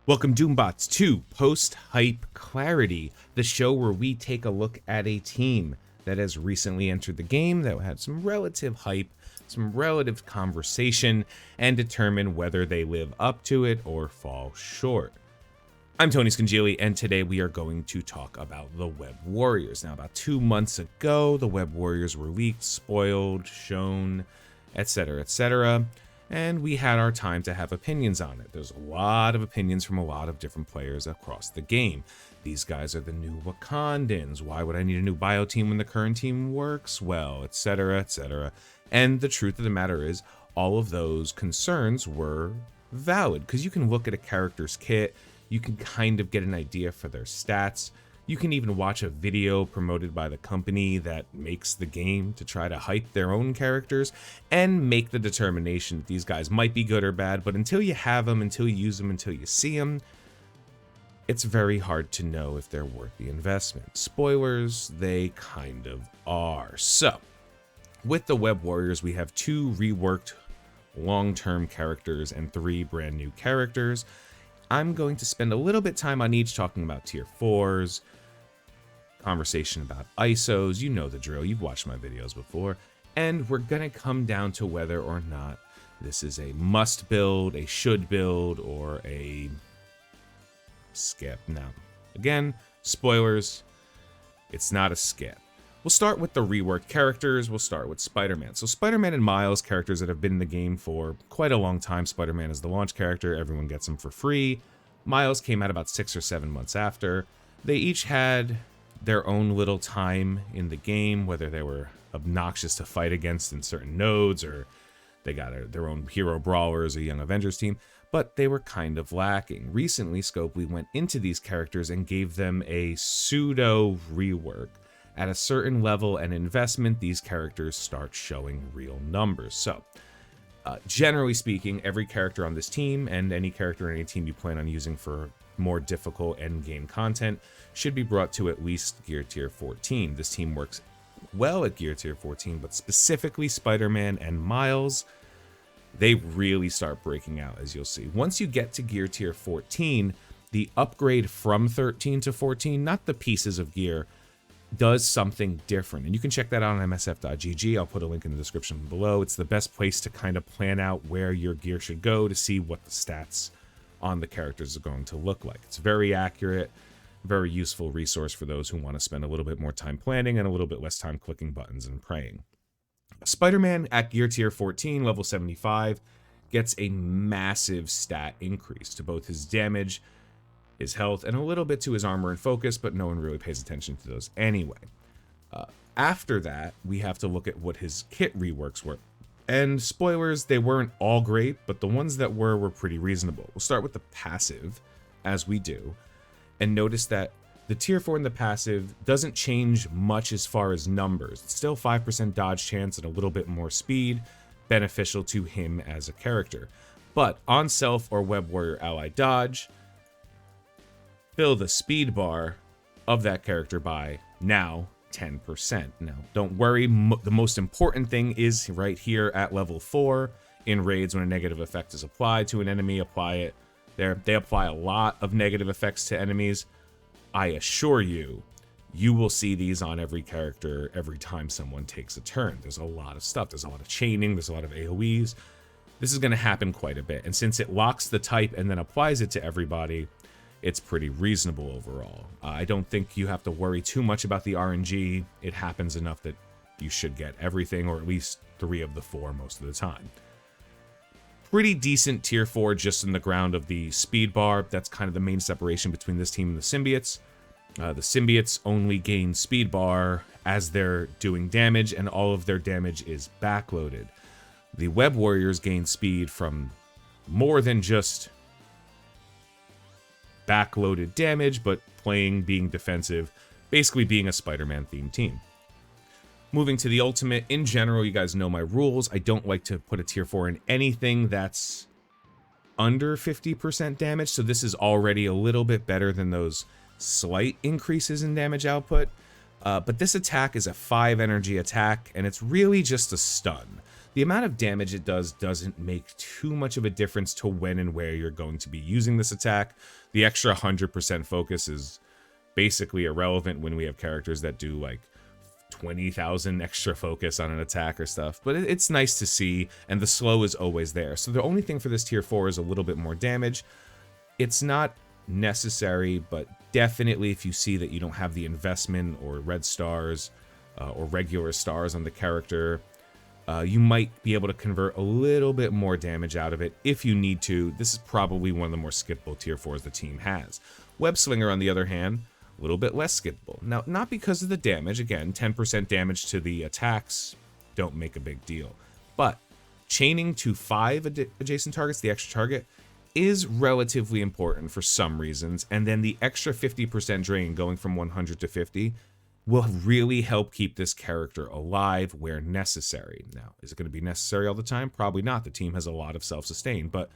Welcome Doombots to Post-Hype Clarity, the show where we take a look at a team that has recently entered the game, that had some relative hype, some relative conversation, and determine whether they live up to it or fall short. I'm Tony Scungili, and today we are going to talk about the Web Warriors. Now, about 2 months ago, the Web Warriors were leaked, spoiled, shown, etc., and we had our time to have opinions on it. There's a lot of opinions from a lot of different players across the game. These guys are the new Wakandans. Why would I need a new bio team when the current team works well, etc. And the truth of the matter is, all of those concerns were valid, because you can look at a character's kit, you can kind of get an idea for their stats. You can even watch a video promoted by the company that makes the game to try to hype their own characters and make the determination that these guys might be good or bad, but until you have them, until you use them, until you see them, it's very hard to know if they're worth the investment. Spoilers, they kind of are. So, with the Web Warriors, we have 2 reworked long-term characters and 3 brand new characters. I'm going to spend a little bit time on each, talking about tier 4s, conversation about ISOs, you know the drill, you've watched my videos before, and we're gonna come down to whether or not this is a must build, a should build, or a skip. Now, again, spoilers, it's not a skip. We'll start with the reworked characters. We'll start with Spider-Man. So Spider-Man and Miles, characters that have been in the game for quite a long time. Spider-Man is the launch character. Everyone gets him for free. Miles came out about 6 or 7 months after. They each had their own little time in the game, whether they were obnoxious to fight against in certain nodes, or they got their own hero brawlers, a Young Avengers team, but they were kind of lacking. Recently, Scopely went into these characters and gave them a pseudo rework. At a certain level and investment, these characters start showing real numbers. So, generally speaking, every character on this team, and any character in any team you plan on using for more difficult endgame content, should be brought to at least Gear Tier 14. This team works well at Gear Tier 14, but specifically Spider-Man and Miles, they really start breaking out, as you'll see. Once you get to Gear Tier 14, the upgrade from 13 to 14, not the pieces of gear, does something different. And you can check that out on msf.gg. I'll put a link in the description below. It's the best place to kind of plan out where your gear should go to see what the stats on the characters are going to look like. It's very accurate, very useful resource for those who want to spend a little bit more time planning and a little bit less time clicking buttons and praying. Spider-Man at Gear Tier 14, level 75, gets a massive stat increase to both his damage, his health, and a little bit to his armor and focus, but no one really pays attention to those anyway. After that, we have to look at what his kit reworks were. And spoilers, they weren't all great, but the ones that were pretty reasonable. We'll start with the passive, as we do, and notice that the tier 4 in the passive doesn't change much as far as numbers. It's still 5% dodge chance and a little bit more speed, beneficial to him as a character. But on self or Web Warrior ally dodge, fill the speed bar of that character by now 10%. Now, don't worry, the most important thing is right here at level 4. In raids, when a negative effect is applied to an enemy, apply it there. They apply a lot of negative effects to enemies. I assure you, you will see these on every character every time someone takes a turn. There's a lot of stuff. There's a lot of chaining. There's a lot of AoEs. This is going to happen quite a bit. And since it locks the type and then applies it to everybody, it's pretty reasonable overall. I don't think you have to worry too much about the RNG. It happens enough that you should get everything, or at least 3 of the 4 most of the time. Pretty decent tier 4 just in the ground of the speed bar. That's kind of the main separation between this team and the symbiotes. The symbiotes only gain speed bar as they're doing damage, and all of their damage is backloaded. The Web Warriors gain speed from more than just backloaded damage, but being defensive, basically being a Spider-Man themed team. Moving to the ultimate, in general, you guys know my rules. I don't like to put a tier 4 in anything that's under 50% damage, so this is already a little bit better than those slight increases in damage output. But this attack is a 5 energy attack, and it's really just a stun. the amount of damage it does doesn't make too much of a difference to when and where you're going to be using this attack. The extra 100% focus is basically irrelevant when we have characters that do like 20,000 extra focus on an attack or stuff, but it's nice to see, and the slow is always there. So the only thing for this tier 4 is a little bit more damage. It's not necessary, but definitely if you see that you don't have the investment or red stars or regular stars on the character, you might be able to convert a little bit more damage out of it if you need to. This is probably one of the more skippable tier 4s the team has. Web Slinger, on the other hand, a little bit less skippable. Now, not because of the damage. Again, 10% damage to the attacks don't make a big deal. But chaining to 5 adjacent targets, the extra target, is relatively important for some reasons. And then the extra 50% drain going from 100 to 50 will really help keep this character alive where necessary. Now, is it going to be necessary all the time? Probably not. The team has a lot of self-sustain, but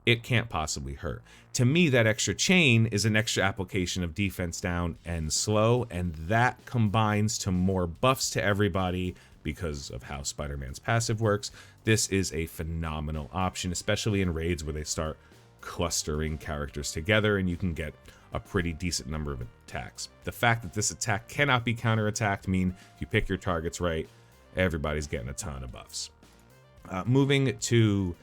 it can't possibly hurt. To me, that extra chain is an extra application of defense down and slow, and that combines to more buffs to everybody because of how Spider-Man's passive works. This is a phenomenal option, especially in raids where they start clustering characters together and you can get a pretty decent number of attacks. The fact that this attack cannot be counterattacked means if you pick your targets right, everybody's getting a ton of buffs. Moving to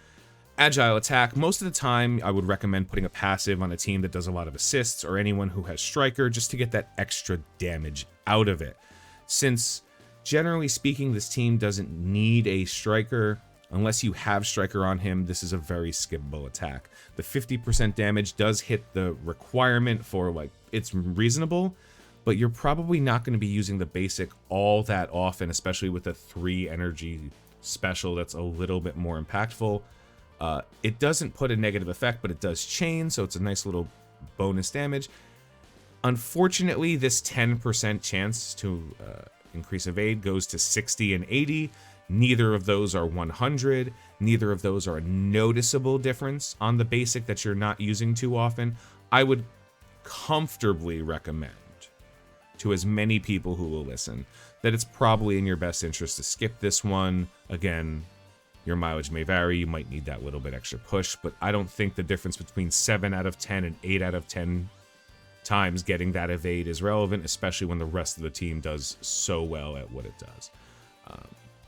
Agile Attack, most of the time I would recommend putting a passive on a team that does a lot of assists or anyone who has Striker just to get that extra damage out of it. Since generally speaking this team doesn't need a Striker, unless you have Striker on him, this is a very skippable attack. The 50% damage does hit the requirement for, like, it's reasonable, but you're probably not going to be using the basic all that often, especially with a 3 energy special that's a little bit more impactful. It doesn't put a negative effect, but it does chain, so it's a nice little bonus damage. Unfortunately, this 10% chance to increase evade goes to 60 and 80. Neither of those are 100. Neither of those are a noticeable difference on the basic that you're not using too often. I would comfortably recommend to as many people who will listen that it's probably in your best interest to skip this one. Again, your mileage may vary. You might need that little bit extra push, but I don't think the difference between 7 out of 10 and 8 out of 10 times getting that evade is relevant, especially when the rest of the team does so well at what it does.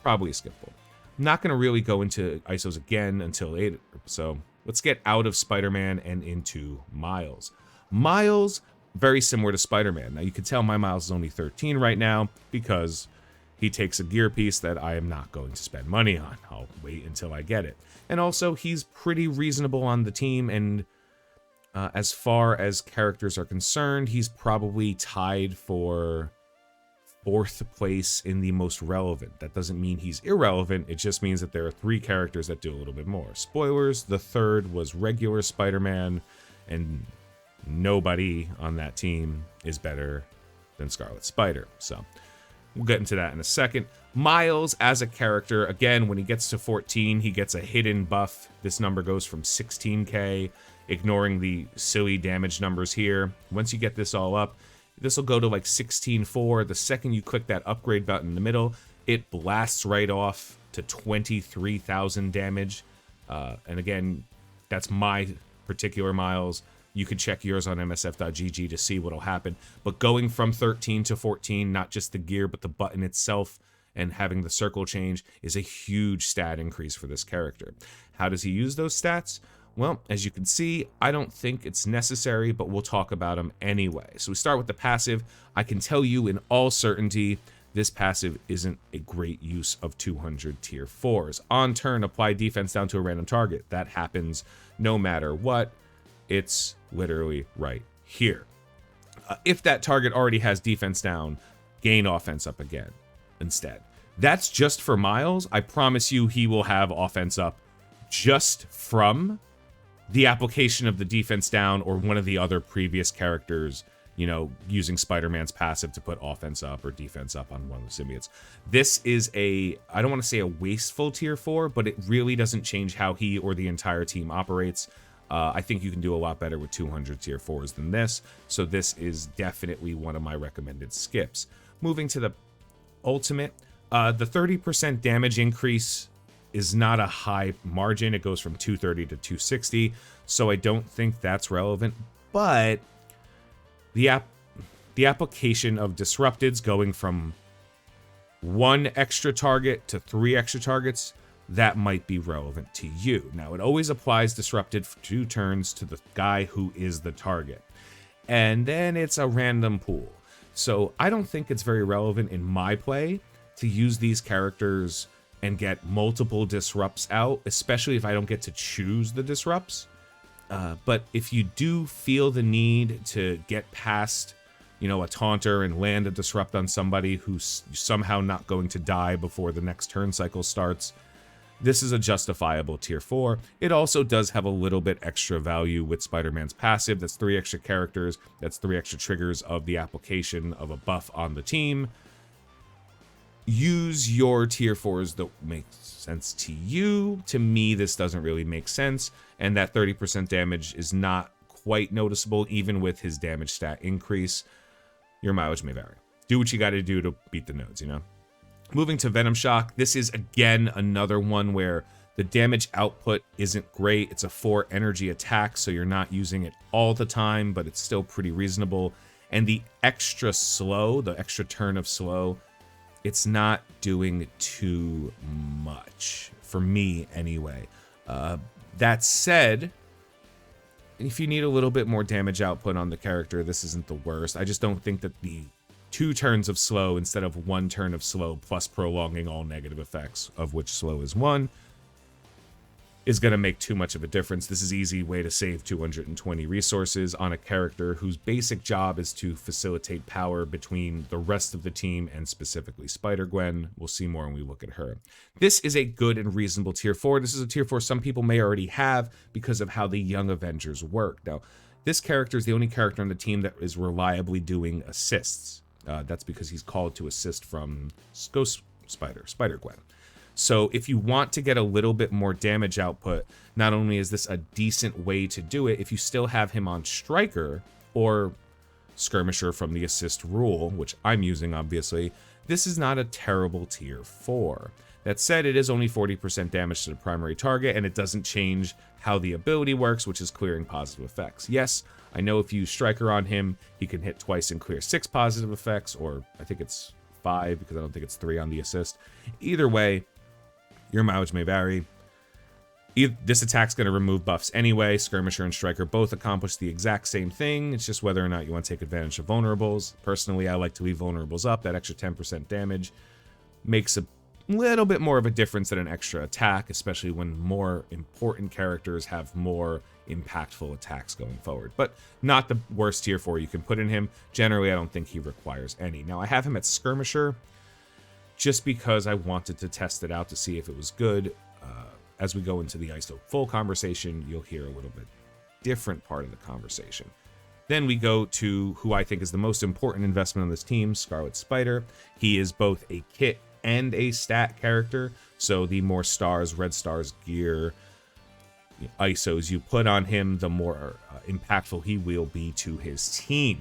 Probably skippable. I'm not going to really go into ISOs again until 8, so let's get out of Spider-Man and into Miles. Miles, very similar to Spider-Man. Now, you can tell my Miles is only 13 right now because he takes a gear piece that I am not going to spend money on. I'll wait until I get it. And also, he's pretty reasonable on the team, and as far as characters are concerned, he's probably tied for 4th place in the most relevant. That doesn't mean he's irrelevant, it just means that there are 3 characters that do a little bit more. Spoilers, the 3rd was regular Spider-Man, and nobody on that team is better than Scarlet Spider. So we'll get into that in a second. Miles, as a character, again, when he gets to 14, he gets a hidden buff. This number goes from 16k, ignoring the silly damage numbers here. Once you get this all up, this will go to like 16.4. The second you click that upgrade button in the middle, it blasts right off to 23,000 damage. And again, that's my particular Miles. You can check yours on msf.gg to see what'll happen. But going from 13 to 14, not just the gear, but the button itself and having the circle change is a huge stat increase for this character. How does he use those stats? Well, as you can see, I don't think it's necessary, but we'll talk about them anyway. So we start with the passive. I can tell you in all certainty, this passive isn't a great use of 200 tier 4s. On turn, apply defense down to a random target. That happens no matter what. It's literally right here. If that target already has defense down, gain offense up again instead. That's just for Miles. I promise you he will have offense up just from the application of the defense down or one of the other previous characters, you know, using Spider-Man's passive to put offense up or defense up on one of the symbiotes. This is a, I don't want to say a wasteful tier 4, but it really doesn't change how he or the entire team operates. I think you can do a lot better with 200 tier 4s than this, so this is definitely one of my recommended skips. Moving to the ultimate, the 30% damage increase is not a high margin. It goes from 230 to 260, so I don't think that's relevant. But the application of disrupteds going from 1 extra target to 3 extra targets, that might be relevant to you. Now, it always applies disrupted for 2 turns to the guy who is the target. And then it's a random pool. So I don't think it's very relevant in my play to use these characters and get multiple disrupts out, especially if I don't get to choose the disrupts. But if you do feel the need to get past, you know, a taunter and land a disrupt on somebody who's somehow not going to die before the next turn cycle starts, this is a justifiable tier 4. It also does have a little bit extra value with Spider-Man's passive. That's 3 extra characters. That's 3 extra triggers of the application of a buff on the team. Use your tier 4s that make sense to you. To me, this doesn't really make sense. And that 30% damage is not quite noticeable, even with his damage stat increase. Your mileage may vary. Do what you got to do to beat the nodes, you know? Moving to Venom Shock, this is again another one where the damage output isn't great. It's a 4 energy attack, so you're not using it all the time, but it's still pretty reasonable. And the extra slow, the extra turn of slow, it's not doing too much, for me anyway. That said, if you need a little bit more damage output on the character, this isn't the worst. I just don't think that the 2 turns of slow instead of 1 turn of slow plus prolonging all negative effects, of which slow is 1, is going to make too much of a difference. This is an easy way to save 220 resources on a character whose basic job is to facilitate power between the rest of the team and specifically Spider-Gwen. We'll see more when we look at her. This is a good and reasonable tier 4. This is a tier 4 some people may already have because of how the Young Avengers work. Now, this character is the only character on the team that is reliably doing assists. That's because he's called to assist from Ghost Spider-Gwen. So if you want to get a little bit more damage output, not only is this a decent way to do it, if you still have him on Striker or Skirmisher from the assist rule, which I'm using obviously, this is not a terrible tier 4. That said, it is only 40% damage to the primary target, and it doesn't change how the ability works, which is clearing positive effects. Yes, I know if you use Striker on him, he can hit twice and clear 6 positive effects, or I think it's 5, because I don't think it's 3 on the assist. Either way, your mileage may vary. This attack's going to remove buffs anyway. Skirmisher and Striker both accomplish the exact same thing. It's just whether or not you want to take advantage of vulnerables. Personally, I like to leave vulnerables up. That extra 10% damage makes a little bit more of a difference than an extra attack, especially when more important characters have more impactful attacks going forward. But not the worst tier 4 you can put in him. Generally, I don't think he requires any. Now, I have him at Skirmisher just because I wanted to test it out to see if it was good. As we go into the ISO full conversation, you'll hear a little bit different part of the conversation. Then we go to who I think is the most important investment on this team, Scarlet Spider. He is both a kit and a stat character, so the more stars, red stars, gear, ISOs you put on him, the more impactful he will be to his team.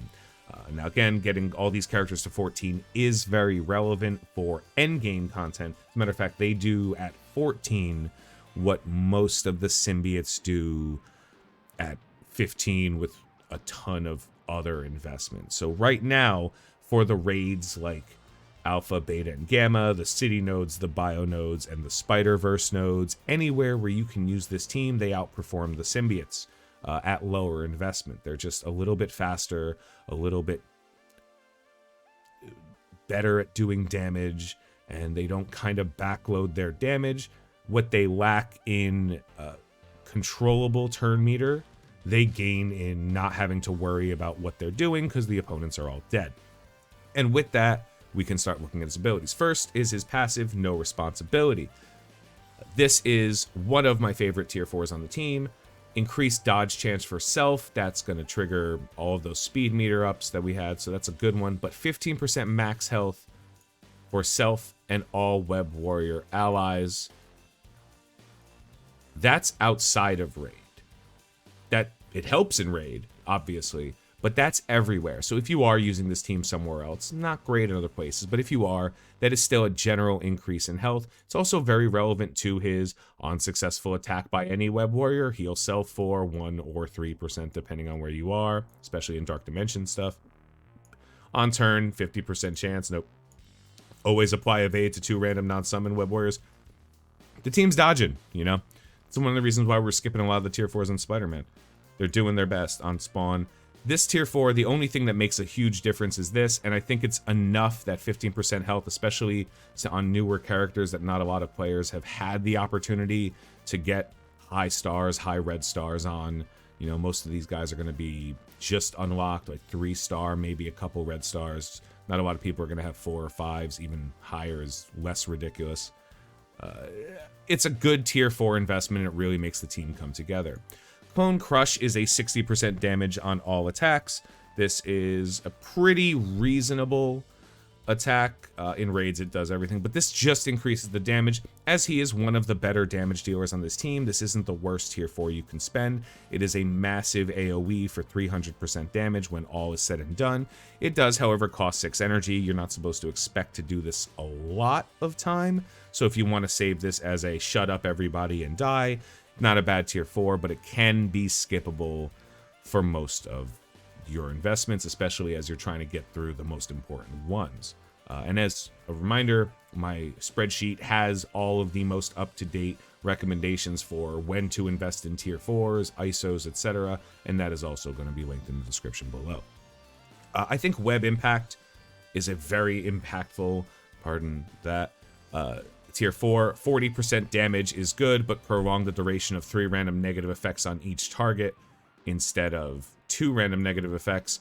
Now again, getting all these characters to 14 is very relevant for endgame content. As a matter of fact, they do at 14 what most of the symbiotes do at 15 with a ton of other investments. So right now, for the raids like Alpha, Beta, and Gamma, the City nodes, the Bio nodes, and the Spider-Verse nodes, anywhere where you can use this team, they outperform the symbiotes at lower investment. They're just a little bit faster, a little bit better at doing damage, and they don't kind of backload their damage. What they lack in controllable turn meter, they gain in not having to worry about what they're doing because the opponents are all dead. And with that, we can start looking at his abilities. First is his passive, No Responsibility. This is one of my favorite tier 4s on the team. Increased dodge chance for self. That's going to trigger all of those speed meter ups that we had, so that's a good one. But 15% max health for self and all Web Warrior allies. That's outside of raid. That it helps in raid, obviously, but that's everywhere. So if you are using this team somewhere else, not great in other places, but if you are, that is still a general increase in health. It's also very relevant to his unsuccessful attack by any web warrior. He'll sell for 1 or 3% depending on where you are, especially in Dark Dimension stuff. On turn, 50% chance. Nope. Always apply evade to 2 random non-summon web warriors. The team's dodging, you know? It's one of the reasons why we're skipping a lot of the tier 4s on Spider-Man. They're doing their best on spawn. This tier 4, the only thing that makes a huge difference is this, and I think it's enough that 15% health, especially on newer characters that not a lot of players have had the opportunity to get high stars, high red stars on. You know, most of these guys are going to be just unlocked, like 3-star, maybe a couple red stars. Not a lot of people are going to have 4 or 5s. Even higher is less ridiculous. It's a good tier 4 investment, and it really makes the team come together. Clone Crush is a 60% damage on all attacks. This is a pretty reasonable attack. In raids, it does everything, but this just increases the damage. As he is one of the better damage dealers on this team, this isn't the worst tier 4 you can spend. It is a massive AoE for 300% damage when all is said and done. It does, however, cost 6 energy. You're not supposed to expect to do this a lot of time, so if you want to save this as a shut up everybody and die, not a bad tier 4, but it can be skippable for most of your investments, especially as you're trying to get through the most important ones. And as a reminder, my spreadsheet has all of the most up-to-date recommendations for when to invest in tier 4s, ISOs, etc., and that is also going to be linked in the description below. I think web impact is a very impactful, pardon that, tier 4, 40% damage is good, but prolong the duration of 3 random negative effects on each target instead of 2 random negative effects.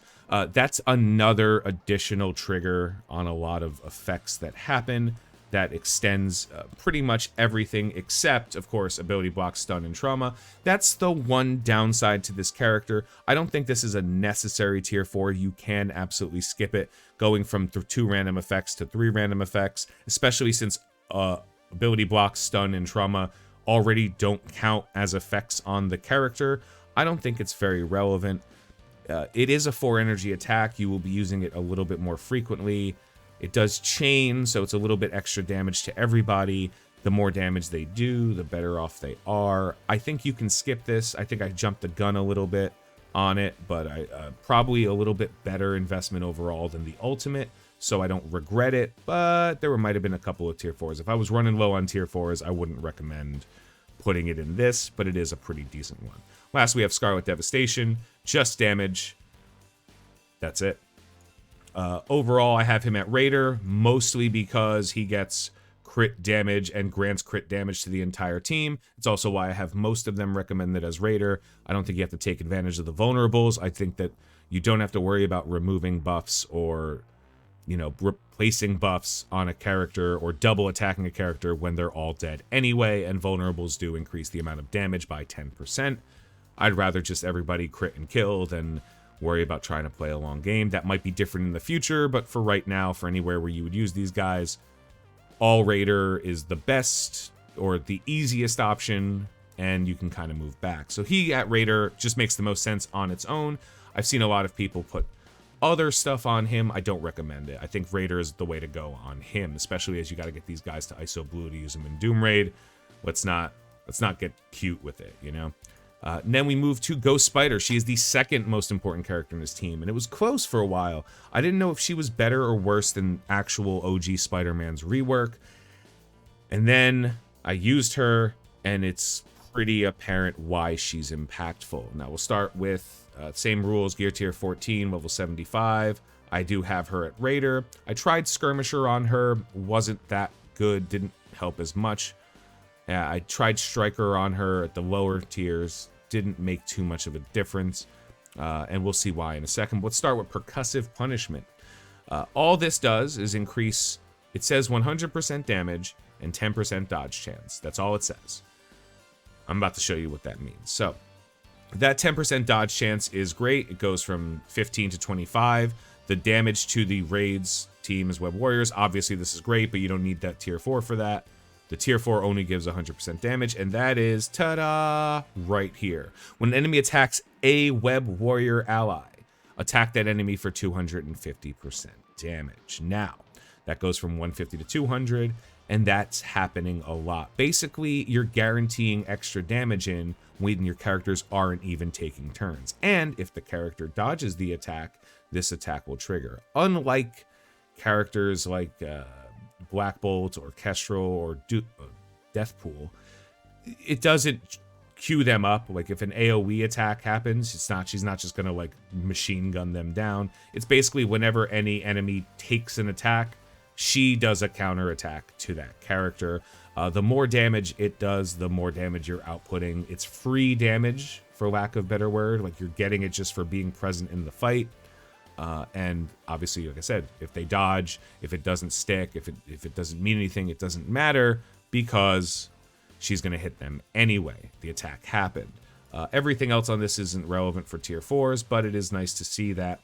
That's another additional trigger on a lot of effects that happen that extends pretty much everything except, of course, ability block, stun, and trauma. That's the one downside to this character. I don't think this is a necessary tier 4. You can absolutely skip it, going from 2 random effects to 3 random effects, especially since ability block, stun, and trauma already don't count as effects on the character. I don't think it's very relevant. It is a 4 energy attack. You will be using it a little bit more frequently. It does chain, so it's a little bit extra damage to everybody. The more damage they do, the better off they are. I think you can skip this. I think I jumped the gun a little bit on it, but probably a little bit better investment overall than the ultimate, so I don't regret it, but there might have been a couple of tier 4s. If I was running low on tier 4s, I wouldn't recommend putting it in this, but it is a pretty decent one. Last, we have Scarlet Devastation, just damage. That's it. Overall, I have him at Raider, mostly because he gets crit damage and grants crit damage to the entire team. It's also why I have most of them recommended as Raider. I don't think you have to take advantage of the vulnerables. I think that you don't have to worry about removing buffs or, you know, replacing buffs on a character or double attacking a character when they're all dead anyway, and vulnerables do increase the amount of damage by 10%. I'd rather just everybody crit and kill than worry about trying to play a long game. That might be different in the future, but for right now, for anywhere where you would use these guys, all Raider is the best or the easiest option, and you can kind of move back. So he at Raider just makes the most sense on its own. I've seen a lot of people put other stuff on him. I don't recommend it. I think Raider is the way to go on him, especially as you got to get these guys to ISO blue to use them in Doom Raid. Let's not get cute with it, you know? Then we move to Ghost Spider. She is the second most important character in this team, and it was close for a while. I didn't know if she was better or worse than actual OG Spider-Man's rework. And then I used her, and it's pretty apparent why she's impactful. Now we'll start with same rules, gear tier 14, level 75. I do have her at Raider. I tried Skirmisher on her, wasn't that good, didn't help as much. I tried Striker on her at the lower tiers, didn't make too much of a difference, and we'll see why in a second. Let's start with Percussive Punishment. All this does is increase, it says 100% damage and 10% dodge chance. That's all it says. I'm about to show you what that means. So, that 10% dodge chance is great. It goes from 15 to 25. The damage to the raids team is Web Warriors. Obviously, this is great, but you don't need that tier 4 for that. The tier 4 only gives 100% damage, and that is, ta-da, right here. When an enemy attacks a Web Warrior ally, Attack that enemy for 250% damage. Now, that goes from 150 to 200, and that's happening a lot. Basically, you're guaranteeing extra damage in when your characters aren't even taking turns. And if the character dodges the attack, this attack will trigger. Unlike characters like Black Bolt or Kestrel or Deathpool, it doesn't queue them up. Like if an AoE attack happens, she's not just gonna like machine gun them down. It's basically whenever any enemy takes an attack, she does a counter attack to that character. The more damage it does, the more damage you're outputting. It's free damage, for lack of a better word. Like you're getting it just for being present in the fight. And obviously, like I said, if they dodge, if it doesn't stick, if it doesn't mean anything, it doesn't matter, because she's going to hit them anyway. The attack happened. Everything else on this isn't relevant for tier 4s, but it is nice to see that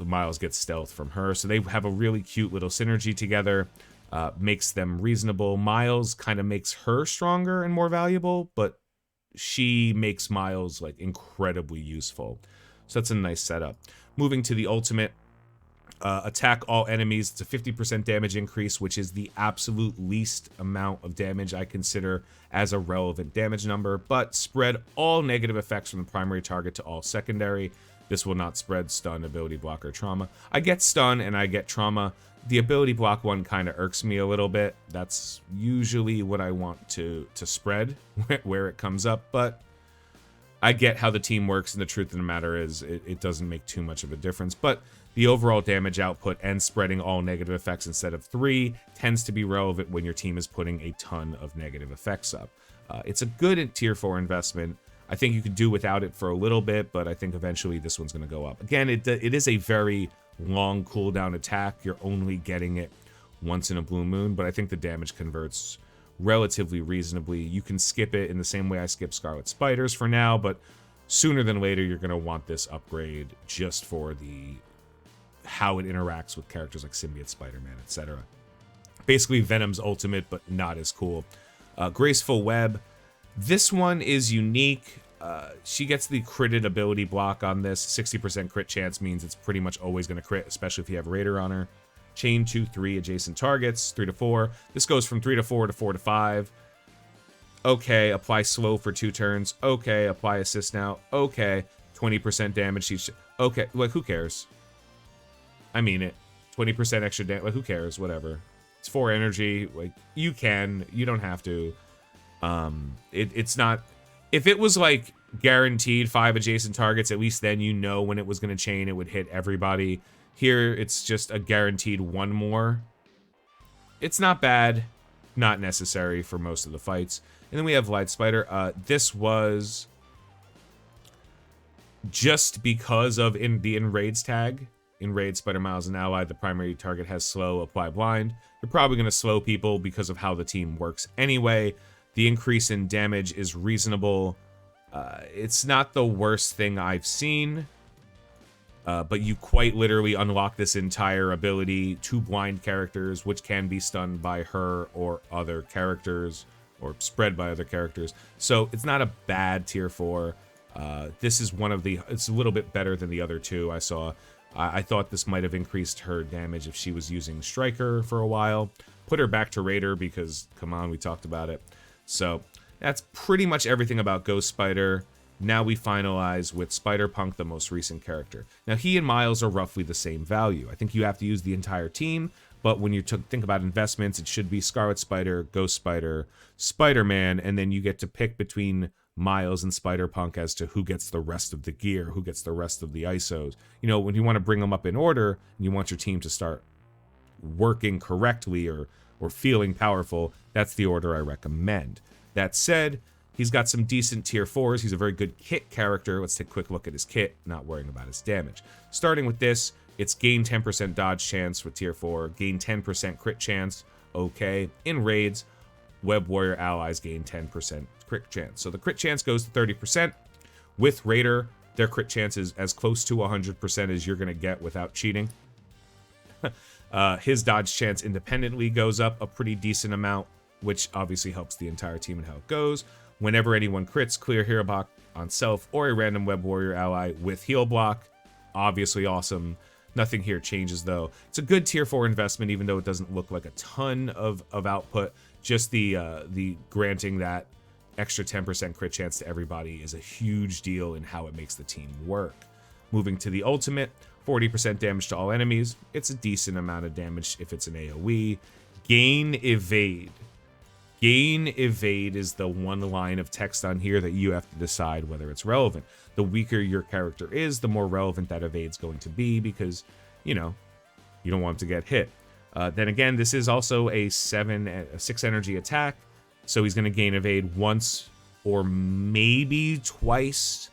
Miles gets stealth from her. So they have a really cute little synergy together. Makes them reasonable. Miles kind of makes her stronger and more valuable, but she makes Miles like incredibly useful. So that's a nice setup. Moving to the ultimate, attack all enemies. It's a 50% damage increase, which is the absolute least amount of damage I consider as a relevant damage number, but spread all negative effects from the primary target to all secondary. This will not spread stun, ability block, or trauma. I get stun and I get trauma. The ability block one kind of irks me a little bit. That's usually what I want to spread where it comes up, but I get how the team works, and the truth of the matter is it doesn't make too much of a difference. But the overall damage output and spreading all negative effects instead of 3 tends to be relevant when your team is putting a ton of negative effects up. It's a good tier 4 investment. I think you could do without it for a little bit, but I think eventually this one's going to go up. Again, it is a very long cooldown attack. You're only getting it once in a blue moon, but I think the damage converts relatively reasonably. You can skip it in the same way I skip Scarlet Spiders for now, but sooner than later you're going to want this upgrade just for how it interacts with characters like Symbiote, Spider-Man, etc. Basically Venom's ultimate, but not as cool. Graceful Web. This one is unique. She gets the critted ability block on this. 60% crit chance means it's pretty much always going to crit, especially if you have Raider on her. Chain 2-3 adjacent targets, 3 to 4. This goes from 3 to 4 to 4 to 5. Okay, apply slow for 2 turns. Okay, apply assist now. Okay, 20% damage. Okay, like who cares? I mean it. 20% extra damage. Like who cares? Whatever. It's 4 energy. Like you don't have to. It's not. If it was like guaranteed 5 adjacent targets, at least then you know when it was going to chain, it would hit everybody. Here, it's just a guaranteed 1 more. It's not bad, not necessary for most of the fights. And then we have Light Spider. This was just because of the Enraged tag. Enraged Spider Miles an ally. The primary target has slow, apply blind. You're probably going to slow people because of how the team works anyway. The increase in damage is reasonable. It's not the worst thing I've seen. But you quite literally unlock this entire ability to blind characters, which can be stunned by her or other characters, or spread by other characters. So it's not a bad tier 4. This is it's a little bit better than the other 2 I saw. I thought this might have increased her damage if she was using Striker for a while. Put her back to Raider because, come on, we talked about it. So that's pretty much everything about Ghost Spider. Now we finalize with SpiderPunk, the most recent character. Now he and Miles are roughly the same value. I think you have to use the entire team, but when you think about investments, it should be Scarlet Spider, Ghost Spider, Spider-Man, and then you get to pick between Miles and SpiderPunk as to who gets the rest of the gear, who gets the rest of the ISOs. You know, when you want to bring them up in order, and you want your team to start working correctly or feeling powerful, that's the order I recommend. That said, he's got some decent tier 4s. He's a very good kit character. Let's take a quick look at his kit, not worrying about his damage. Starting with this, it's gain 10% dodge chance for tier 4, gain 10% crit chance. Okay. In raids, Web Warrior allies gain 10% crit chance. So the crit chance goes to 30%. With Raider, their crit chance is as close to 100% as you're going to get without cheating. His dodge chance independently goes up a pretty decent amount, which obviously helps the entire team and how it goes. Whenever anyone crits, clear hero block on self or a random web warrior ally with heal block. Obviously awesome. Nothing here changes though. It's a good tier 4 investment, even though it doesn't look like a ton of output. Just the granting that extra 10% crit chance to everybody is a huge deal in how it makes the team work. Moving to the ultimate, 40% damage to all enemies. It's a decent amount of damage if it's an AoE. Gain evade. Gain evade is the one line of text on here that you have to decide whether it's relevant. The weaker your character is, the more relevant that evade's going to be because, you know, you don't want to get hit. Then again, this is also a 6 energy attack, so he's going to gain evade once or maybe twice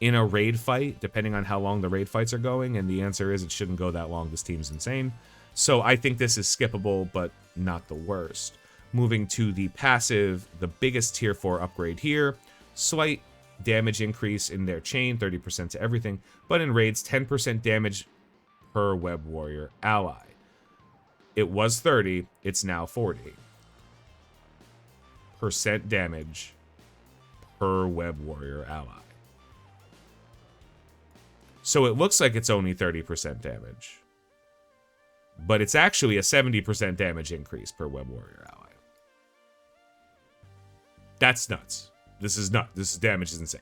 in a raid fight, depending on how long the raid fights are going, and the answer is it shouldn't go that long. This team's insane. So I think this is skippable, but not the worst. Moving to the passive, the biggest tier 4 upgrade here, slight damage increase in their chain, 30% to everything, but in raids, 10% damage per web warrior ally. It was 30, it's now 40% damage per web warrior ally. So it looks like it's only 30% damage, but it's actually a 70% damage increase per web warrior ally. That's nuts. This is nuts. This damage is insane.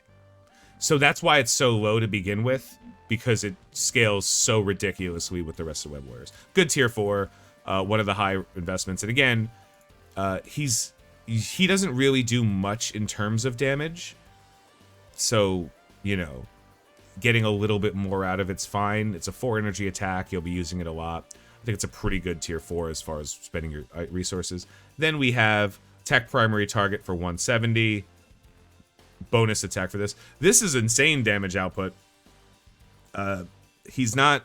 So that's why it's so low to begin with, because it scales so ridiculously with the rest of Web Warriors. Good tier 4, one of the high investments. And again, he doesn't really do much in terms of damage. So, you know, getting a little bit more out of it's fine. It's a 4 energy attack. You'll be using it a lot. I think it's a pretty good tier 4 as far as spending your resources. Then we have Tech primary target for 170. Bonus attack for this. This is insane damage output. He's not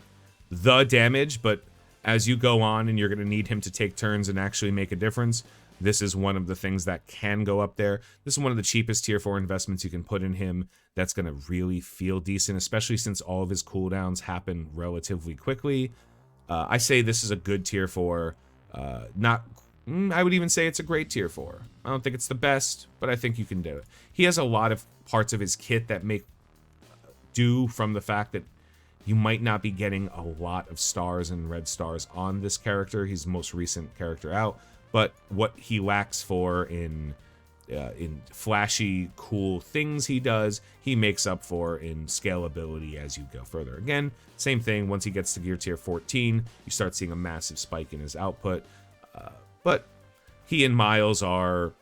the damage, but as you go on and you're going to need him to take turns and actually make a difference, this is one of the things that can go up there. This is one of the cheapest tier 4 investments you can put in him that's going to really feel decent, especially since all of his cooldowns happen relatively quickly. I say this is a good tier 4. I would even say it's a great tier 4. I don't think it's the best, but I think you can do it. He has a lot of parts of his kit that make do from the fact that you might not be getting a lot of stars and red stars on this character. He's the most recent character out, but what he lacks for in flashy, cool things he does, he makes up for in scalability as you go further. Again, same thing. Once he gets to gear tier 14, you start seeing a massive spike in his output. But he and Miles are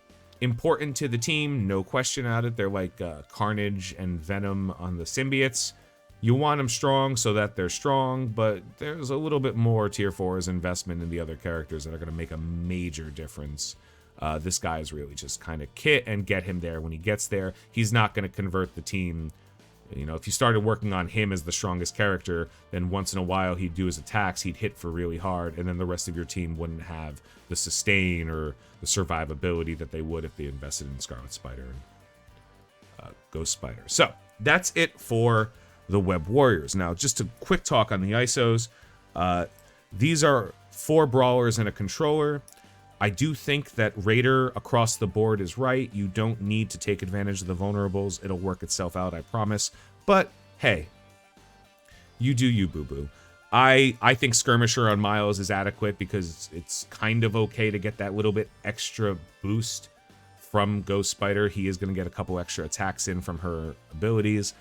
important to the team, no question about it. They're like Carnage and Venom on the symbiotes. You want them strong so that they're strong, but there's a little bit more tier 4's investment in the other characters that are going to make a major difference. This guy is really just kind of kit and get him there when he gets there. He's not going to convert the team. You know, if you started working on him as the strongest character, then once in a while he'd do his attacks, he'd hit for really hard, and then the rest of your team wouldn't have the sustain or the survivability that they would if they invested in Scarlet Spider and Ghost Spider. So that's it for the Web Warriors. Now, just a quick talk on the ISOs. These are 4 brawlers and a controller. I do think that Raider across the board is right. You don't need to take advantage of the vulnerables. It'll work itself out, I promise. But, hey, you do you, boo-boo. I think Skirmisher on Miles is adequate because it's kind of okay to get that little bit extra boost from Ghost Spider. He is going to get a couple extra attacks in from her abilities.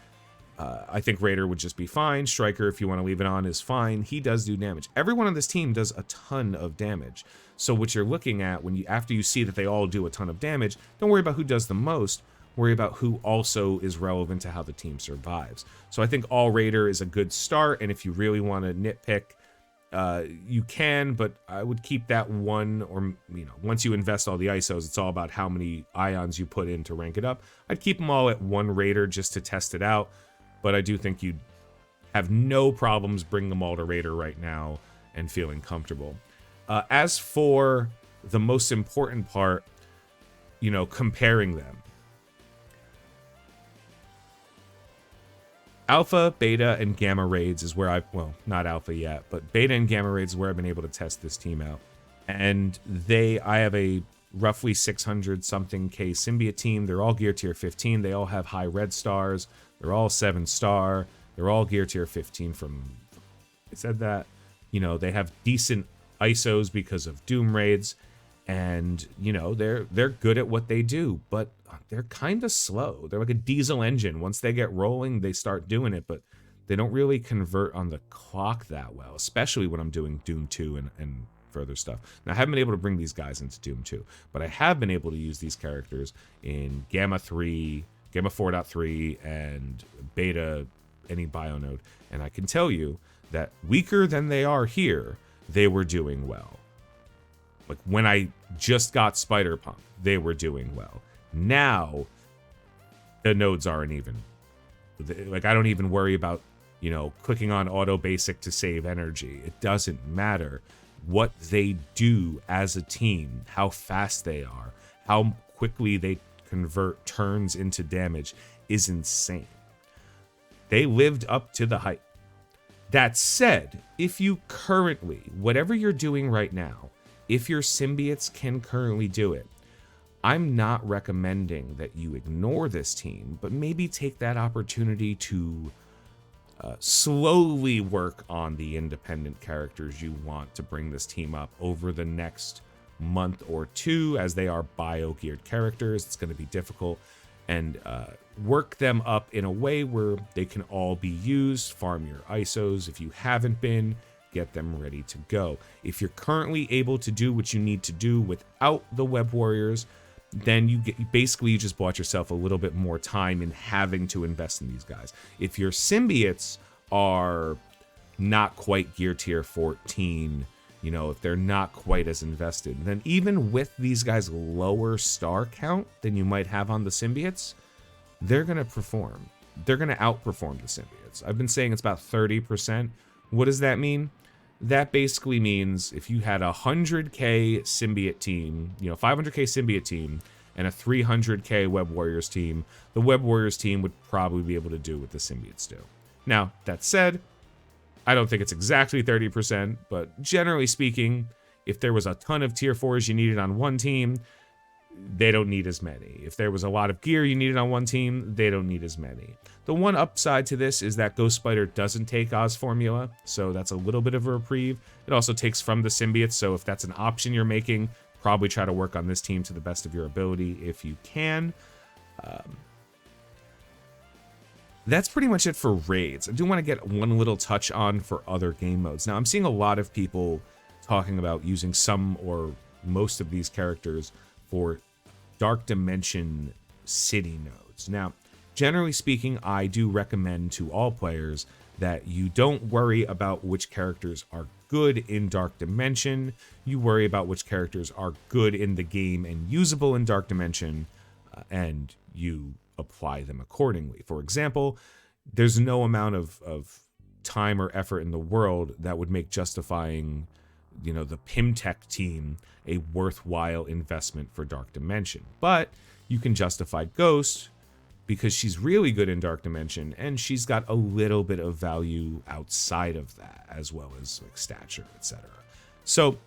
I think Raider would just be fine. Striker, if you want to leave it on, is fine. He does do damage. Everyone on this team does a ton of damage. So what you're looking at after you see that they all do a ton of damage, don't worry about who does the most. Worry about who also is relevant to how the team survives. So I think all Raider is a good start, and if you really want to nitpick, you can, but I would keep that one, or once you invest all the ISOs, it's all about how many ions you put in to rank it up. I'd keep them all at 1 Raider just to test it out. But I do think you'd have no problems bringing them all to Raider right now and feeling comfortable. As for the most important part, comparing them. Alpha, Beta, and Gamma raids is where not Alpha yet, but Beta and Gamma raids is where I've been able to test this team out. And I have a roughly 600 something K symbiote team. They're all gear tier 15. They all have high red stars. They're all 7-star. They're all gear tier 15 from, I said that, you know, they have decent ISOs because of Doom raids, and, you know, they're good at what they do, but they're kind of slow. They're like a diesel engine. Once they get rolling, they start doing it, but they don't really convert on the clock that well, especially when I'm doing Doom 2 and further stuff. Now, I haven't been able to bring these guys into Doom 2, but I have been able to use these characters in Gamma 3, Gamma 4.3, and Beta any bio node, and I can tell you that weaker than they are here, they were doing well. Like when I just got SpiderPunk, they were doing well. Now, the nodes aren't even. Like I don't even worry about, you know, clicking on auto basic to save energy. It doesn't matter. What they do as a team, how fast they are, how quickly they convert turns into damage is insane. They lived up to the hype. That said, if you currently, whatever you're doing right now, if your symbiotes can currently do it, I'm not recommending that you ignore this team, but maybe take that opportunity to slowly work on the independent characters you want to bring this team up over the next month or two, as they are bio-geared characters. It's going to be difficult, and work them up in a way where they can all be used. Farm your ISOs if you haven't been, get them ready to go. If you're currently able to do what you need to do without the Web Warriors, then you just bought yourself a little bit more time in having to invest in these guys. If your symbiotes are not quite gear tier 14, you know, if they're not quite as invested, then even with these guys' lower star count than you might have on the symbiotes, they're going to perform. They're going to outperform the symbiotes. I've been saying it's about 30%. What does that mean? That basically means if you had a 100k symbiote team, you know, 500k symbiote team, and a 300k Web Warriors team, the Web Warriors team would probably be able to do what the symbiotes do. Now, that said, I don't think it's exactly 30%, but generally speaking, if there was a ton of tier 4s you needed on one team, they don't need as many. If there was a lot of gear you needed on one team, they don't need as many. The one upside to this is that Ghost Spider doesn't take Oz formula, so that's a little bit of a reprieve. It also takes from the symbiotes, so if that's an option you're making, probably try to work on this team to the best of your ability if you can. That's pretty much it for raids. I do want to get one little touch on for other game modes. Now, I'm seeing a lot of people talking about using some or most of these characters for Dark Dimension city nodes. Now, generally speaking, I do recommend to all players that you don't worry about which characters are good in Dark Dimension. You worry about which characters are good in the game and usable in Dark Dimension, and you apply them accordingly. For example, there's no amount of time or effort in the world that would make justifying, you know, the Pimtech team a worthwhile investment for Dark Dimension. But you can justify Ghost because she's really good in Dark Dimension, and she's got a little bit of value outside of that, as well as like stature, etc. So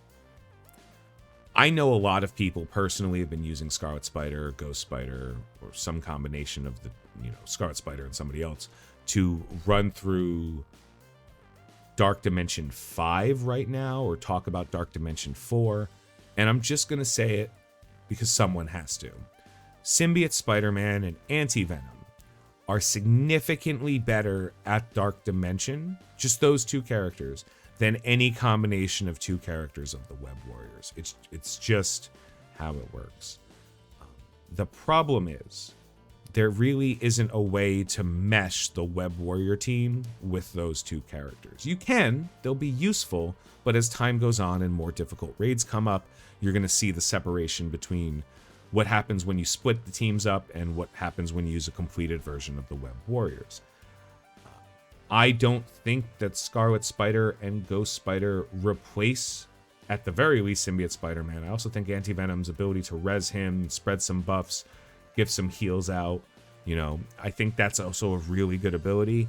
I know a lot of people personally have been using Scarlet Spider, Ghost Spider, or some combination of the, you know, Scarlet Spider and somebody else to run through Dark Dimension 5 right now, or talk about Dark Dimension 4. And I'm just going to say it because someone has to. Symbiote Spider-Man and Anti-Venom are significantly better at Dark Dimension, just those two characters, than any combination of two characters of the Web Warriors. It's just how it works. The problem is, there really isn't a way to mesh the Web Warrior team with those two characters. You can, they'll be useful, but as time goes on and more difficult raids come up, you're going to see the separation between what happens when you split the teams up and what happens when you use a completed version of the Web Warriors. I don't think that Scarlet Spider and Ghost Spider replace, at the very least, Symbiote Spider-Man. I also think Anti-Venom's ability to res him, spread some buffs, give some heals out, you know, I think that's also a really good ability,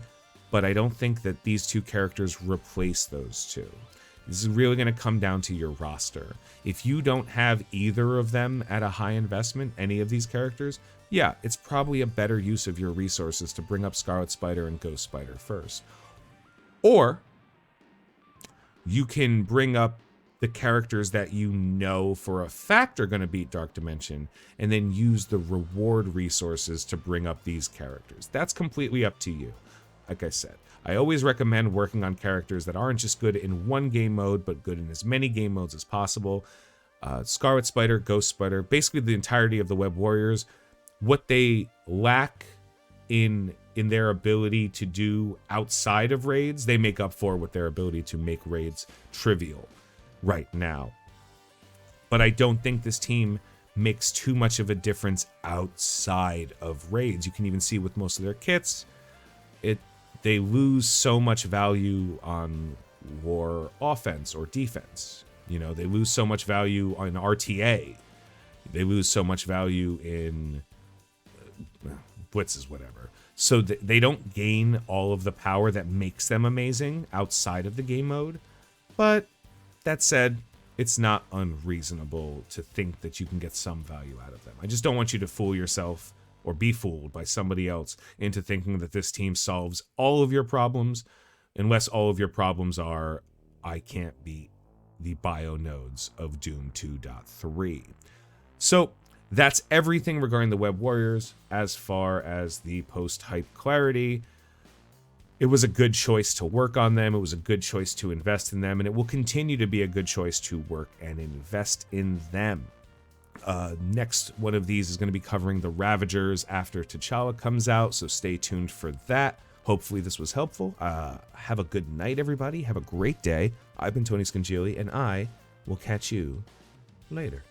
but I don't think that these two characters replace those two. This is really going to come down to your roster. If you don't have either of them at a high investment, any of these characters, yeah, it's probably a better use of your resources to bring up Scarlet Spider and Ghost Spider first. Or you can bring up the characters that you know for a fact are going to beat Dark Dimension, and then use the reward resources to bring up these characters. That's completely up to you. Like I said, I always recommend working on characters that aren't just good in one game mode, but good in as many game modes as possible. Scarlet Spider, Ghost Spider, basically the entirety of the Web Warriors, what they lack in their ability to do outside of raids, they make up for with their ability to make raids trivial right now. But I don't think this team makes too much of a difference outside of raids. You can even see with most of their kits, they lose so much value on war offense or defense. You know, they lose so much value on RTA. They lose so much value in blitzes, whatever. So they don't gain all of the power that makes them amazing outside of the game mode. But that said, it's not unreasonable to think that you can get some value out of them. I just don't want you to fool yourself or be fooled by somebody else into thinking that this team solves all of your problems, unless all of your problems are, I can't beat the bio nodes of Doom 2.3. So that's everything regarding the Web Warriors as far as the post-hype clarity. It was a good choice to work on them. It was a good choice to invest in them, and it will continue to be a good choice to work and invest in them. Next one of these is going to be covering the Ravagers after T'Challa comes out, so stay tuned for that. Hopefully this was helpful. Have a good night, everybody. Have a great day. I've been Tony Scungili, and I will catch you later.